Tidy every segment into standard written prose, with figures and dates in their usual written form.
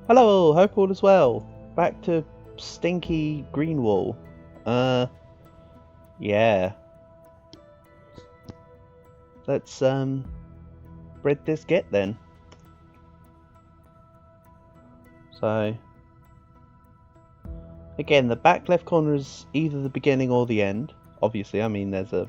Hello, hope all is well. Back to stinky green wall. Yeah. Let's bread this get then. So again, the back left corner is either the beginning or the end. Obviously, I mean there's a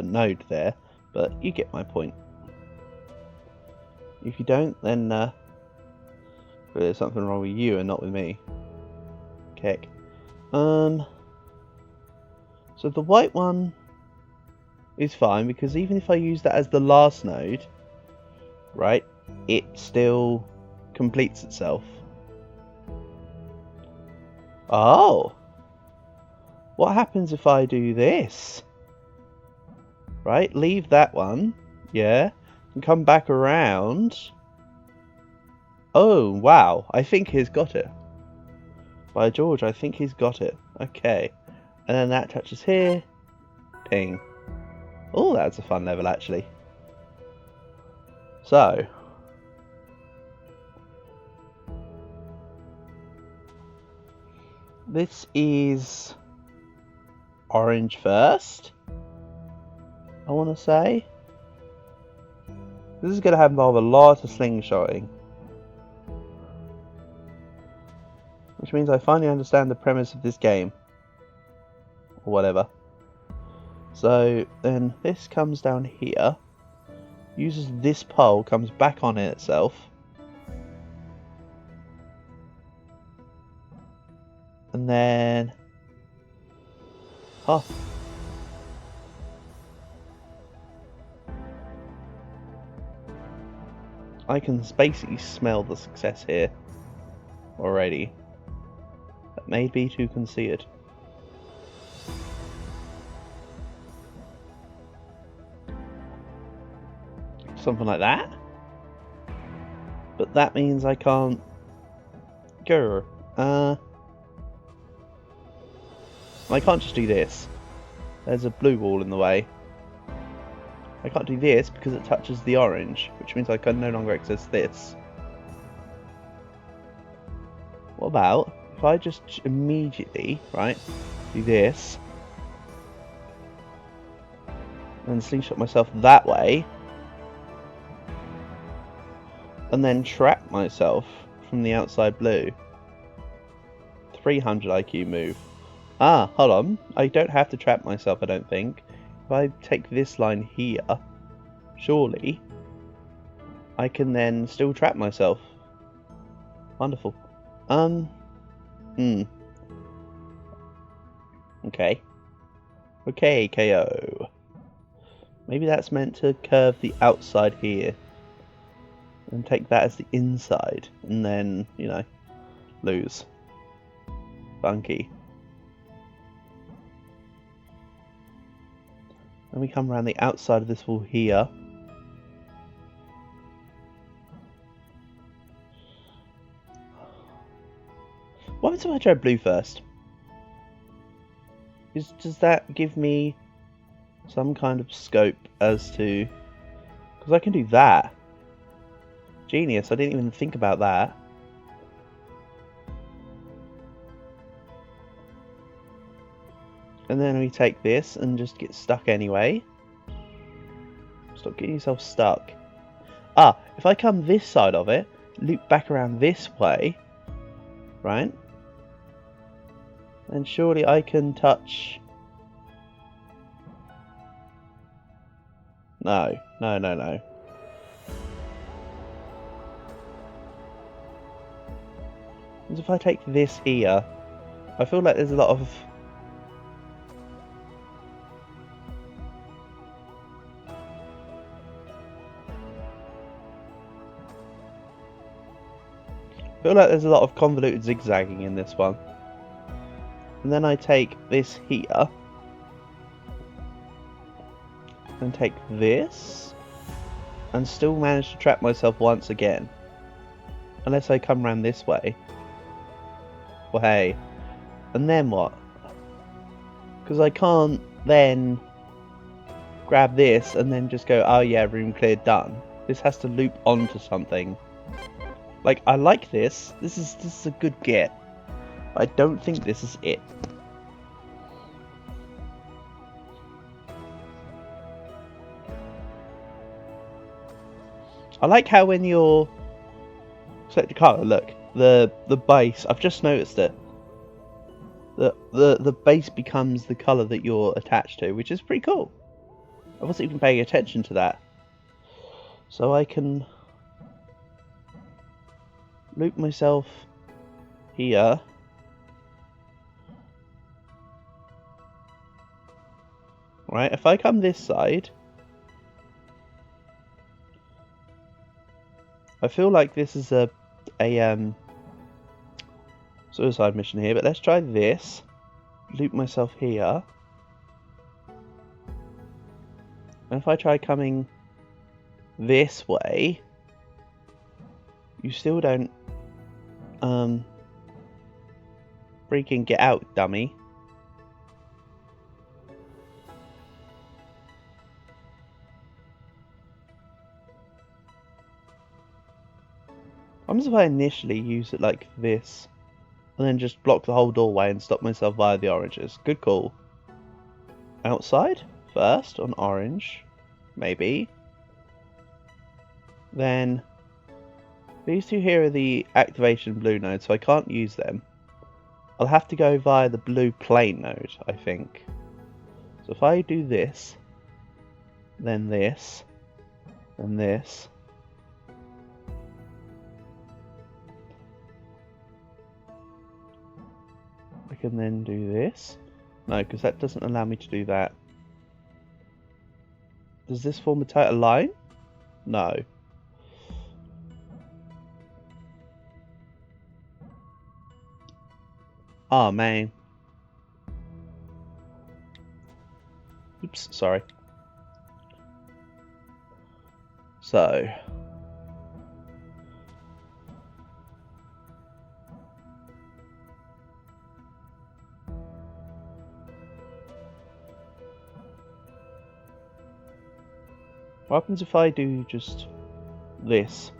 node there, but you get my point. If you don't, then there's something wrong with you and not with me. Keck. So the white one is fine because even if I use that as the last node, right, it still completes itself. Oh! What happens if I do this? Right, leave that one, yeah, and come back around. Oh, wow, I think he's got it. By George, I think he's got it. Okay. And then that touches here. Ping. Oh, that's a fun level, actually. So. This is orange first, I want to say. This is going to involve a lot of slingshotting. Which means I finally understand the premise of this game. Or whatever. So then this comes down here. Uses this pole, comes back on it itself. And then... Huh. I can basically smell the success here already. That may be too conceited. Something like that. But that means I can't go. I can't just do this. There's a blue wall in the way. I can't do this because it touches the orange, which means I can no longer access this. What about if I just immediately, right, do this and slingshot myself that way and then trap myself from the outside blue? 300 IQ move. Ah, hold on. I don't have to trap myself, I don't think. If I take this line here, surely I can then still trap myself. Wonderful. Okay. Okay, KO. Maybe that's meant to curve the outside here. And take that as the inside. And then, you know, lose. Funky. Then we come around the outside of this wall here. What happens if I try blue first? Does that give me some kind of scope as to... Because I can do that. Genius, I didn't even think about that. And then we take this and just get stuck anyway. Stop getting yourself stuck. Ah, if I come this side of it, loop back around this way, right? Then surely I can touch... No. Because if I take this here, I feel like there's a lot of... I feel like there's a lot of convoluted zigzagging in this one. And then I take this here. And take this. And still manage to trap myself once again. Unless I come around this way. Well, hey. And then what? Because I can't then grab this and then just go, oh yeah, room cleared, done. This has to loop onto something. Like, I like this. This is a good get. I don't think this is it. I like how when you're select a colour, look, the base, I've just noticed it. The base becomes the colour that you're attached to, which is pretty cool. I wasn't even paying attention to that. So I can loop myself here. Right, if I come this side, I feel like this is a suicide mission here, but let's try this. Loop myself here. And if I try coming this way, you still don't freaking get out, dummy. What if I initially use it like this, and then just block the whole doorway and stop myself via the oranges? Good call. Outside first on orange, maybe. Then these two here are the activation blue nodes, so I can't use them. I'll have to go via the blue plane node, I think. So if I do this, then this, then this. I can then do this. No, because that doesn't allow me to do that. Does this form a line? No. Oh man. Oops, sorry. So. What happens if I do just this?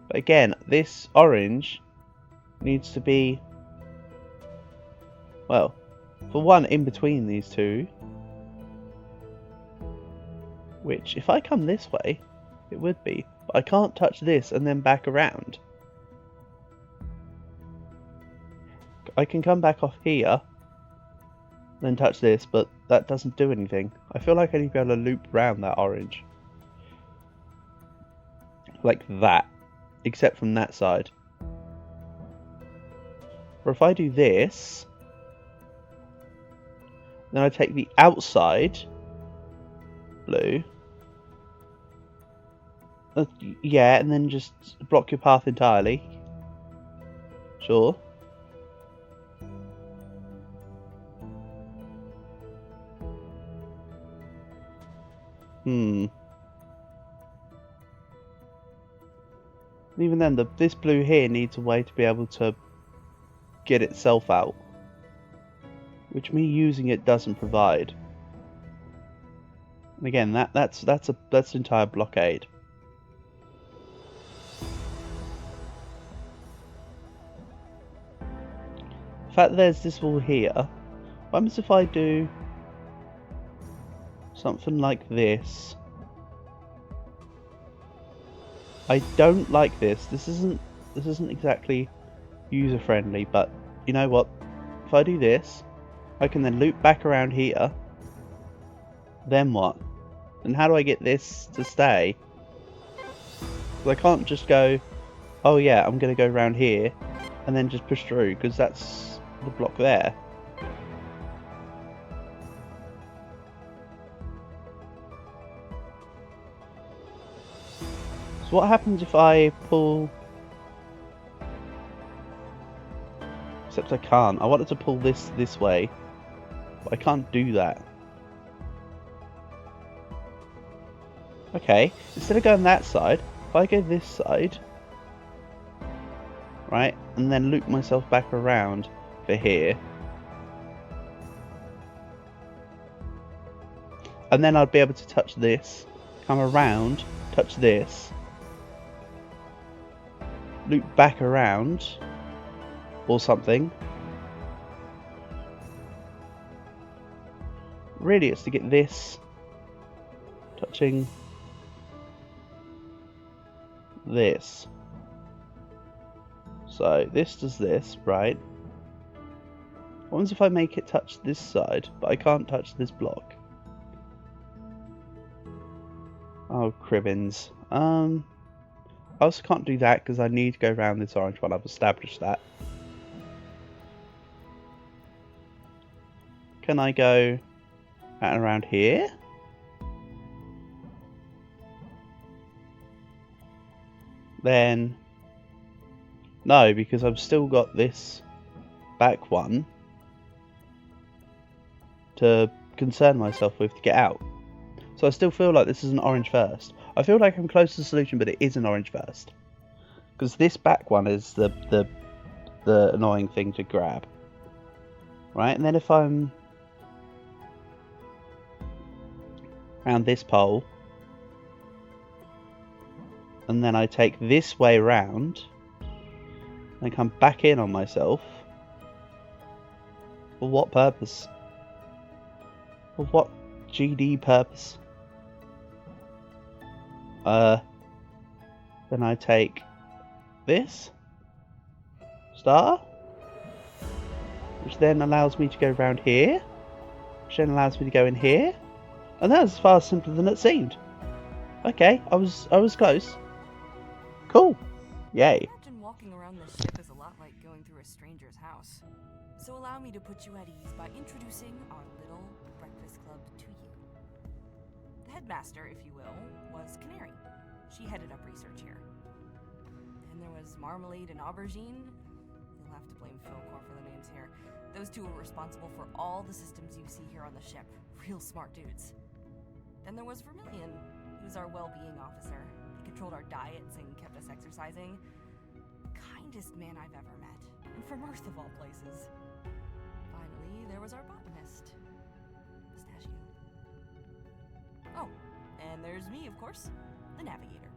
But again, this orange needs to be, well, for one, in between these two. Which, if I come this way, it would be. But I can't touch this and then back around. I can come back off here, then touch this, but that doesn't do anything. I feel like I need to be able to loop around that orange. Like that. Except from that side. Or if I do this, then I take the outside blue. Yeah, and then just block your path entirely. Sure. Even then, this blue here needs a way to be able to get itself out, which me using it doesn't provide. And again, that's an entire blockade. The fact that there's this wall here. What happens if I do something like this? I don't like this. This isn't exactly user friendly, but you know what? If I do this, I can then loop back around here. Then what? And how do I get this to stay? Because I can't just go, oh yeah, I'm going to go around here and then just push through, because that's the block there. So what happens if I pull... Except I can't. I wanted to pull this way, but I can't do that. Okay, instead of going that side, if I go this side, right, and then loop myself back around for here, and then I'd be able to touch this, come around, touch this, loop back around or something. Really, it's to get this touching this. So this does this, right? What happens if I make it touch this side, but I can't touch this block? Oh, cribbins. I also can't do that because I need to go around this orange one. I've established that. Can I go out and around here? Then no, because I've still got this back one to concern myself with to get out. So I still feel like this is an orange first. I feel like I'm close to the solution, but it is an orange first. Because this back one is the annoying thing to grab. Right, and then if I'm around this pole, and then I take this way round, and come back in on myself, for what purpose? For what GD purpose? Then I take this star, which then allows me to go around here, which then allows me to go in here, and that's far simpler than it seemed. Okay, I was close. Cool. Yay. Imagine walking around this ship is a lot like going through a stranger's house. So allow me to put you at ease by introducing our little breakfast club to you. The headmaster, if you will, was Canary. She headed up research here. Then there was Marmalade and Aubergine. You'll have to blame Philcore for the names here. Those two were responsible for all the systems you see here on the ship. Real smart dudes. Then there was Vermilion. He was our well-being officer. He controlled our diets and kept us exercising. Kindest man I've ever met. And from Earth of all places. Finally, there was our botanist. Pistachio. Oh, and there's me, of course. The navigator.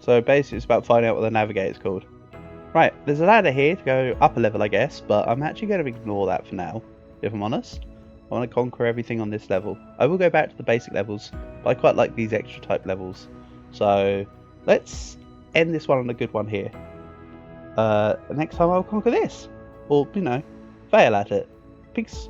So basically it's about finding out what the navigator's called. Right, there's a ladder here to go up a level, I guess, but I'm actually going to ignore that for now, if I'm honest. I want to conquer everything on this level. I will go back to the basic levels, but I quite like these extra type levels. So let's end this one on a good one here. Next time I'll conquer this. Or, you know, fail at it. Peace.